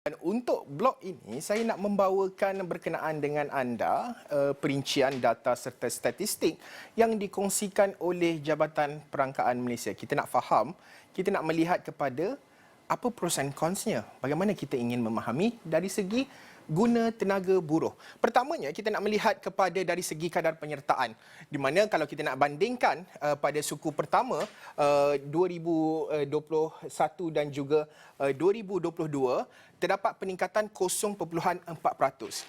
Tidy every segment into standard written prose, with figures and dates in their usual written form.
Dan untuk blog ini, saya nak membawakan berkenaan dengan anda perincian data serta statistik yang dikongsikan oleh Jabatan Perangkaan Malaysia. Kita nak faham, kita nak melihat kepada apa pros and cons-nya. Bagaimana kita ingin memahami dari segi guna tenaga buruh. Pertamanya, kita nak melihat kepada dari segi kadar penyertaan. Di mana kalau kita nak bandingkan pada suku pertama 2021 dan juga 2022, terdapat peningkatan 0.4%.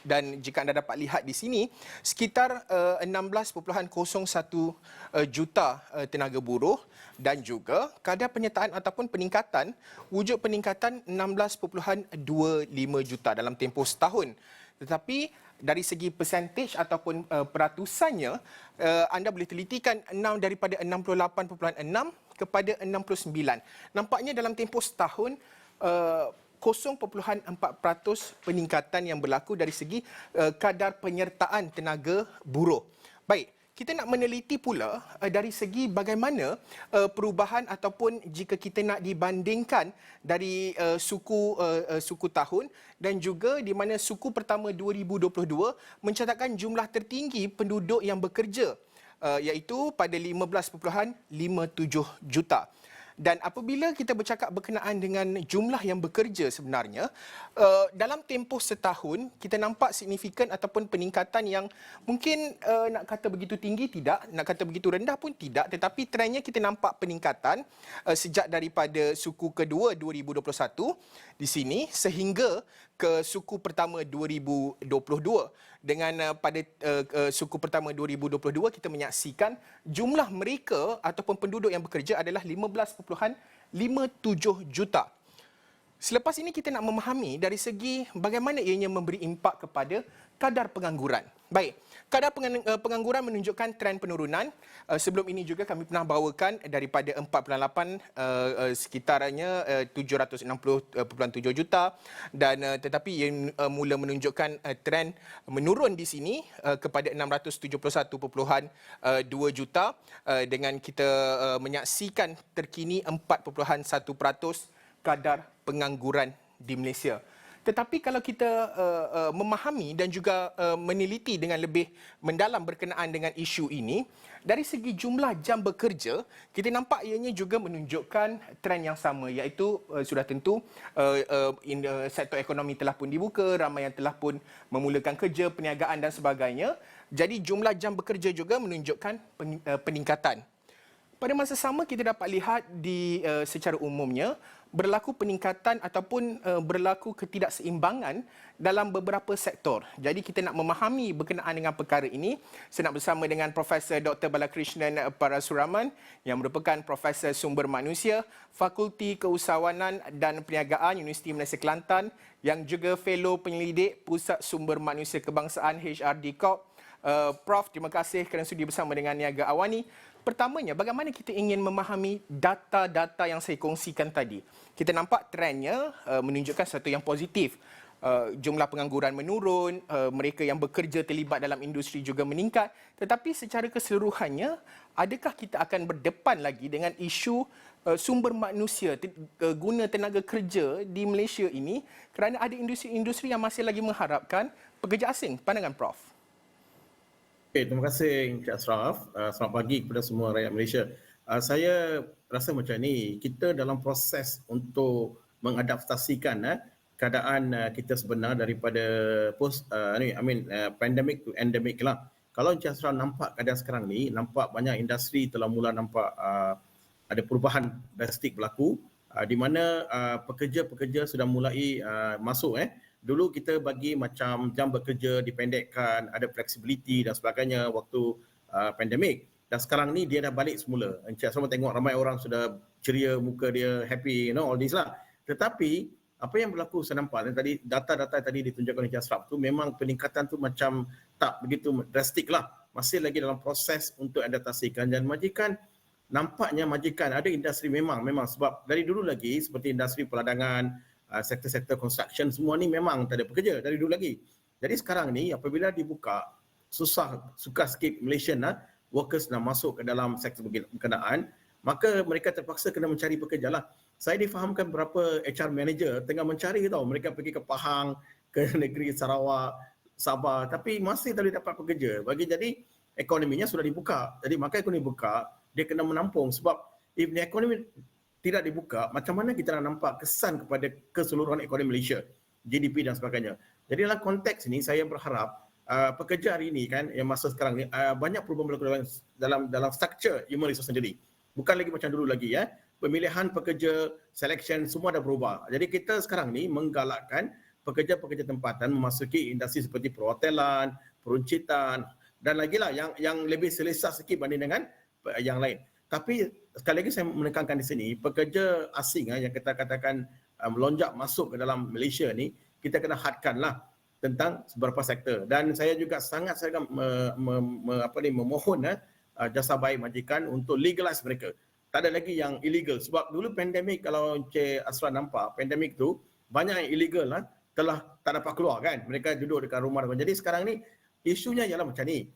Dan jika anda dapat lihat di sini, sekitar 16.01 juta tenaga buruh dan juga kadar penyertaan ataupun peningkatan, wujud peningkatan 16.25 juta dalam tempoh setahun. Tetapi dari segi percentage ataupun peratusannya, anda boleh telitikan daripada 68.6 kepada 69. Nampaknya dalam tempoh setahun 0.4% peningkatan yang berlaku dari segi kadar penyertaan tenaga buruh. Baik, kita nak meneliti pula dari segi bagaimana perubahan ataupun jika kita nak dibandingkan dari suku tahun dan juga di mana suku pertama 2022 mencatatkan jumlah tertinggi penduduk yang bekerja iaitu pada 15.57 juta. Dan apabila kita bercakap berkenaan dengan jumlah yang bekerja sebenarnya, dalam tempoh setahun, kita nampak signifikan ataupun peningkatan yang mungkin nak kata begitu tinggi, tidak. Nak kata begitu rendah pun tidak. Tetapi trennya kita nampak peningkatan sejak daripada suku kedua 2021 di sini sehingga ke suku pertama 2022. Dengan pada suku pertama 2022 kita menyaksikan jumlah mereka ataupun penduduk yang bekerja adalah 15.57 juta. Selepas ini kita nak memahami dari segi bagaimana ianya memberi impak kepada kadar pengangguran. Baik, kadar pengangguran menunjukkan tren penurunan. Sebelum ini juga kami pernah bawakan daripada 4.8 sekitarnya 760.7 juta dan tetapi ia mula menunjukkan tren menurun di sini kepada 671.2 juta dengan kita menyaksikan terkini 4.1% kadar pengangguran di Malaysia. Tetapi kalau kita memahami dan juga meneliti dengan lebih mendalam berkenaan dengan isu ini, dari segi jumlah jam bekerja, kita nampak ianya juga menunjukkan tren yang sama iaitu sudah tentu sektor ekonomi telah pun dibuka, ramai yang telah pun memulakan kerja, perniagaan dan sebagainya. Jadi jumlah jam bekerja juga menunjukkan peningkatan. Pada masa sama kita dapat lihat secara umumnya berlaku peningkatan ataupun berlaku ketidakseimbangan dalam beberapa sektor. Jadi kita nak memahami berkenaan dengan perkara ini, saya nak bersama dengan Profesor Dr. Balakrishnan Parasuraman yang merupakan Profesor Sumber Manusia, Fakulti Keusahawanan dan Perniagaan Universiti Malaysia Kelantan yang juga Fellow Penyelidik Pusat Sumber Manusia Kebangsaan HRD Corp. Prof, terima kasih kerana sudi bersama dengan Niaga Awani. Pertamanya, bagaimana kita ingin memahami data-data yang saya kongsikan tadi? Kita nampak trennya menunjukkan sesuatu yang positif. Jumlah pengangguran menurun, mereka yang bekerja terlibat dalam industri juga meningkat. Tetapi secara keseluruhannya, adakah kita akan berdepan lagi dengan isu sumber manusia, guna tenaga kerja di Malaysia ini kerana ada industri-industri yang masih lagi mengharapkan pekerja asing? Pandangan Prof. Okay, terima kasih Encik Ashraf. Selamat pagi kepada semua rakyat Malaysia. Saya rasa macam ni, kita dalam proses untuk mengadaptasikan keadaan kita sebenar daripada pandemic to endemic lah. Kalau Encik Ashraf nampak keadaan sekarang ni, nampak banyak industri telah mula nampak ada perubahan drastik berlaku di mana pekerja-pekerja sudah mulai masuk Dulu kita bagi macam jam bekerja dipendekkan, ada flexibility dan sebagainya waktu pandemik. Dan sekarang ni dia dah balik semula. Encik Ashraf tengok ramai orang sudah ceria, muka dia happy, all this lah. Tetapi apa yang berlaku saya nampak, dan tadi data-data tadi ditunjukkan oleh Encik Ashraf tu memang peningkatan tu macam tak begitu drastik lah. Masih lagi dalam proses untuk adaptasikan dan nampaknya majikan ada industri memang sebab dari dulu lagi seperti industri peladangan, sektor-sektor construction, semua ni memang tak ada pekerja dari dulu lagi. Jadi sekarang ni apabila dibuka, sukar sikit Malaysian workers nak masuk ke dalam sektor berkenaan, maka mereka terpaksa kena mencari pekerja lah. saya difahamkan berapa HR manager tengah mencari tahu, mereka pergi ke Pahang, ke negeri Sarawak, Sabah, tapi masih tak boleh dapat pekerja. Jadi ekonominya sudah dibuka. Jadi maka ekonomi buka, dia kena menampung sebab if the ekonomi tidak dibuka, macam mana kita nak nampak kesan kepada keseluruhan ekonomi Malaysia, GDP dan sebagainya. Jadi dalam konteks ini saya berharap pekerja hari ini kan yang masa sekarang ni banyak perubahan berlaku dalam structure human resource sendiri. Bukan lagi macam dulu lagi ya. Pemilihan pekerja, selection semua dah berubah. Jadi kita sekarang ni menggalakkan pekerja-pekerja tempatan memasuki industri seperti perhotelan, peruncitan dan lagi lah yang lebih selesa sikit banding dengan yang lain. Tapi sekali lagi saya menekankan di sini, pekerja asing yang kita katakan melonjak masuk ke dalam Malaysia ni, kita kena hadkanlah tentang beberapa sektor. Dan saya juga sangat memohon jasa baik majikan untuk legalize mereka. Tak ada lagi yang illegal. Sebab dulu pandemik, kalau Encik Asra nampak, pandemik tu banyak yang illegal telah tak dapat keluar kan. Mereka duduk dekat rumah. Jadi sekarang ni isunya ialah macam ni.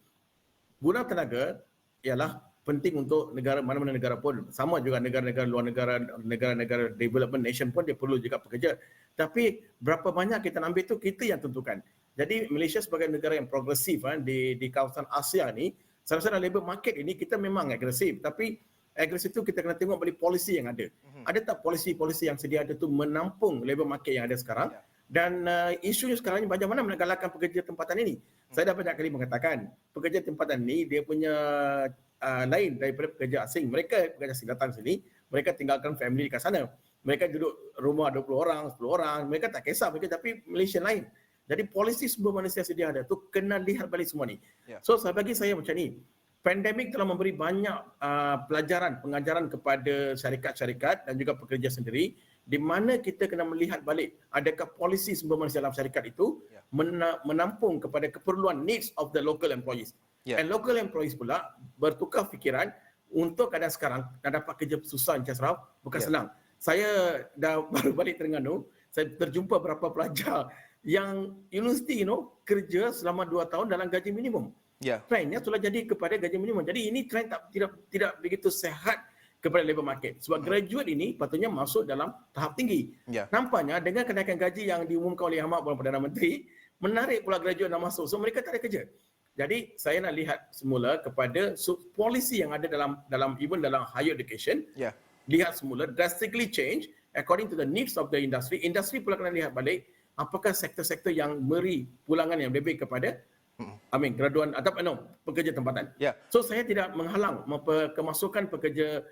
Guna tenaga ialah penting untuk negara mana-mana negara pun, sama juga negara-negara luar negara development nation pun dia perlu juga pekerja. Tapi berapa banyak kita ambil tu kita yang tentukan. Jadi Malaysia sebagai negara yang progresif di kawasan Asia ni, saya rasa dalam labour market ini kita memang agresif, tapi agresif tu kita kena tengok balik polisi yang ada. Ada tak polisi-polisi yang sedia ada tu menampung labour market yang ada sekarang? Dan isunya sekarang ni bagaimana nak galakkan pekerja tempatan ini. Saya dah banyak kali mengatakan, pekerja tempatan ini dia punya lain daripada pekerja asing. Pekerja asing datang sini, mereka tinggalkan family dekat sana. Mereka duduk rumah 20 orang, 10 orang, mereka tak kisah mereka, tapi Malaysia lain. Jadi polisi sumber manusia sedia ada tu kena lihat balik semua ni. So bagi saya macam ni, pandemik telah memberi banyak pelajaran, pengajaran kepada syarikat-syarikat dan juga pekerja sendiri, di mana kita kena melihat balik adakah polisi sumber manusia dalam syarikat itu menampung kepada keperluan needs of the local employees. And local employees pula bertukar fikiran untuk keadaan sekarang nak dapat kerja susah Encik Asraf, bukan senang. Saya dah baru balik Terengganu, saya terjumpa beberapa pelajar yang universiti kerja selama 2 tahun dalam gaji minimum. Trendnya sudah jadi kepada gaji minimum. Jadi ini trend tidak begitu sehat kepada labour market. Sebab graduate ini patutnya masuk dalam tahap tinggi. Nampaknya dengan kenaikan gaji yang diumumkan oleh Ahmad Perdana Menteri, menarik pula graduate nak masuk. So mereka tak ada kerja. Jadi saya nak lihat semula kepada polisi yang ada dalam higher education. Lihat semula drastically change according to the needs of the industry. Industri pula kena lihat balik apakah sektor-sektor yang beri pulangan yang lebih kepada graduan atau pekerja tempatan. So saya tidak menghalang kemasukan pekerja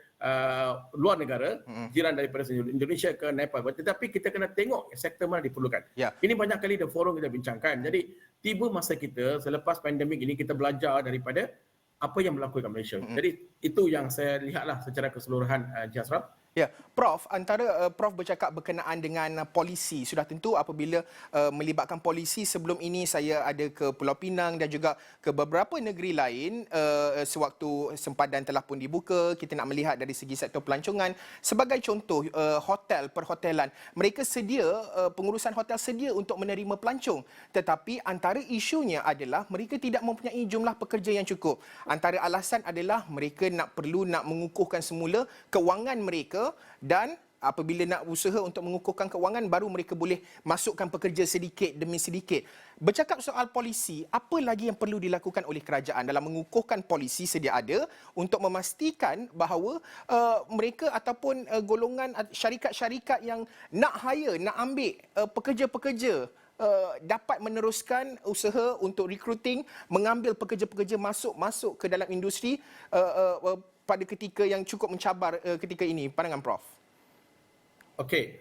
luar negara, jiran daripada Indonesia ke Nepal, tetapi kita kena tengok sektor mana diperlukan. Ini banyak kali di forum kita bincangkan. Jadi tiba masa kita selepas pandemik ini kita belajar daripada apa yang berlaku di Malaysia. Jadi itu yang saya lihatlah secara keseluruhan, Encik Asraf. Ya, Prof, antara Prof bercakap berkenaan dengan polisi, sudah tentu apabila melibatkan polisi, sebelum ini saya ada ke Pulau Pinang dan juga ke beberapa negeri lain sewaktu sempadan telah pun dibuka, kita nak melihat dari segi sektor pelancongan. Sebagai contoh, hotel, perhotelan, mereka sedia, pengurusan hotel sedia untuk menerima pelancong. Tetapi antara isunya adalah mereka tidak mempunyai jumlah pekerja yang cukup. Antara alasan adalah mereka perlu mengukuhkan semula kewangan mereka, dan apabila nak usaha untuk mengukuhkan kewangan baru mereka boleh masukkan pekerja sedikit demi sedikit. Bercakap soal polisi, apa lagi yang perlu dilakukan oleh kerajaan dalam mengukuhkan polisi sedia ada untuk memastikan bahawa mereka ataupun golongan syarikat-syarikat yang nak hire, nak ambil pekerja-pekerja dapat meneruskan usaha untuk recruiting, mengambil pekerja-pekerja masuk ke dalam industri pada ketika yang cukup mencabar ketika ini. Pandangan Prof. Okey.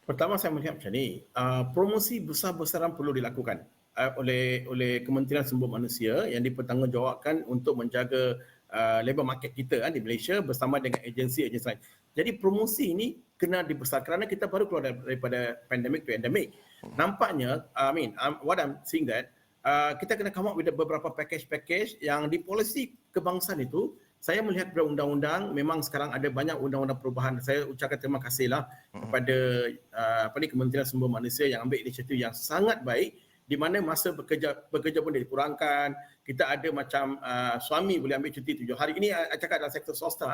Pertama saya melihat macam ni, promosi besar-besaran perlu dilakukan oleh Kementerian Sumber Manusia yang dipertanggungjawabkan untuk menjaga labour market kita di Malaysia bersama dengan agensi-agensi lain. Jadi promosi ini kena dibesar kerana kita baru keluar daripada pandemik to endemik. Nampaknya, what I'm seeing that kita kena come up with beberapa package yang di polisi kebangsaan itu. Saya melihat undang-undang, memang sekarang ada banyak undang-undang perubahan. Saya ucapkan terima kasihlah kepada Kementerian Sumber Manusia yang ambil inisiatif yang sangat baik, di mana masa bekerja pun dikurangkan. Kita ada macam suami boleh ambil cuti 7 hari. Ini saya cakap dalam sektor swasta,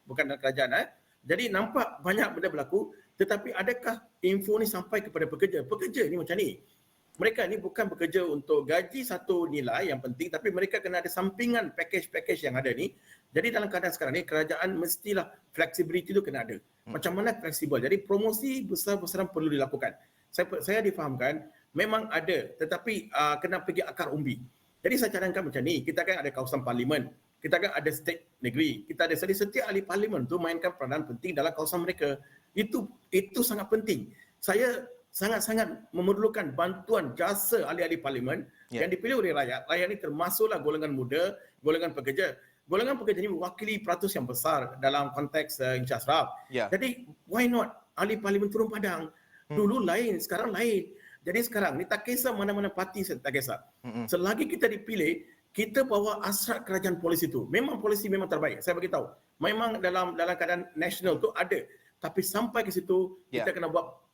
bukan dalam kerajaan. Jadi nampak banyak benda berlaku, tetapi adakah info ni sampai kepada pekerja? Pekerja ni macam ni. Mereka ni bukan bekerja untuk gaji satu nilai yang penting, tapi mereka kena ada sampingan package-package yang ada ni. Jadi dalam keadaan sekarang ni, kerajaan mestilah flexibility tu kena ada. Macam mana fleksibel? Jadi promosi besar-besaran perlu dilakukan. Saya difahamkan, memang ada, tetapi kena pergi akar umbi. Jadi saya cadangkan macam ni, kita kan ada kawasan parlimen, kita kan ada state negeri, kita ada setiap ahli parlimen tu mainkan peranan penting dalam kawasan mereka. Itu sangat penting. Saya sangat-sangat memerlukan bantuan jasa ahli-ahli parlimen yang dipilih oleh rakyat. Rakyat ni termasuklah golongan muda, golongan pekerja. Golongan pekerja ini mewakili peratus yang besar dalam konteks Encik Ashraf. Jadi why not ahli parlimen turun padang? Dulu lain, sekarang lain. Jadi sekarang ni tak kisah mana-mana parti, tak kisah. Selagi kita dipilih, kita bawa asrat kerajaan polisi itu. Memang polisi memang terbaik. Saya bagi tahu. Memang dalam keadaan nasional tu ada. Tapi sampai ke situ, kita kena buat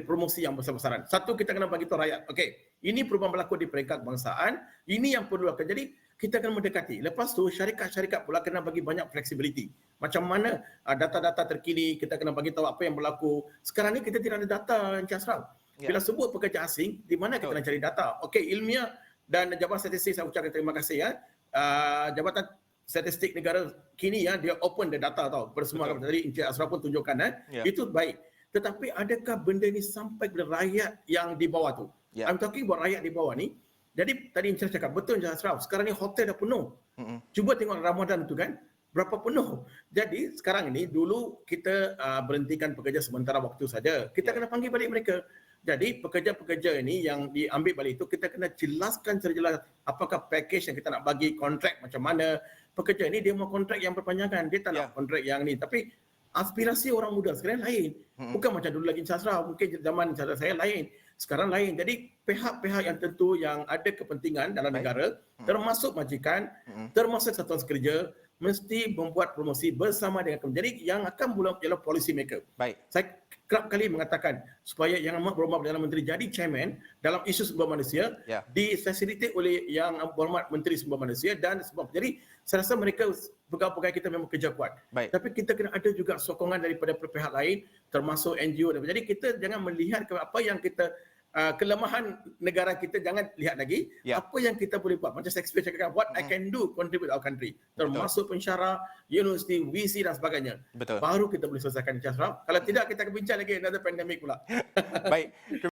promosi yang besar-besaran. Satu, kita kena bagi tahu rakyat. Okey, ini perubahan berlaku di peringkat kebangsaan. Ini yang perlu akan. Jadi kita kena mendekati. Lepas tu syarikat-syarikat pula kena bagi banyak flexibility. Macam mana data-data terkini, kita kena bagi tahu apa yang berlaku. Sekarang ni kita tidak ada data, Encik Ashraf. Bila sebut pekerja asing, di mana kita nak cari data? Okey, ilmiah dan Jabatan Statistik, saya ucapkan terima kasih ya. Jabatan Statistik Negara kini ya, dia open the data tau. Bersemua tadi Encik Ashraf pun tunjukkan itu baik. Tetapi adakah benda ni sampai kepada rakyat yang di bawah tu? I'm talking about rakyat di bawah ni. Jadi tadi Encik cakap, betul Encik Ashraf, sekarang ni hotel dah penuh. Cuba tengok Ramadan tu kan, berapa penuh. Jadi sekarang ni, dulu kita berhentikan pekerja sementara waktu saja. Kita kena panggil balik mereka. Jadi pekerja-pekerja ini yang diambil balik itu, kita kena jelaskan secara jelas apakah package yang kita nak bagi, kontrak macam mana. Pekerja ini dia mau kontrak yang berpanjangan, dia tak nak kontrak yang ni. Tapi aspirasi orang muda sekarang lain. Bukan macam dulu lagi Encik Ashraf, mungkin zaman saya lain. Sekarang lain. Jadi pihak-pihak yang tentu yang ada kepentingan dalam negara, termasuk majikan, termasuk satuan kerja, mesti membuat promosi bersama dengan jadi yang akan buat ialah policy maker. Saya kerap kali mengatakan supaya Yang Amat Berhormat Perdana Menteri jadi chairman dalam isu sumber manusia, difasilitasi oleh Yang Berhormat Menteri Sumber Manusia dan sebab. Jadi saya rasa mereka pegawai-pegawai kita memang kerja kuat. Tapi kita kena ada juga sokongan daripada pihak lain, termasuk NGO. Jadi kita jangan melihat apa yang kita kelemahan negara kita, jangan lihat lagi apa yang kita boleh buat. Macam Shakespeare cakap, what I can do contribute our country, termasuk pensyarah, universiti, VC dan sebagainya. Baru kita boleh selesaikan Encik Ashraf. Kalau tidak, kita akan bincang lagi another pandemic pula. Baik.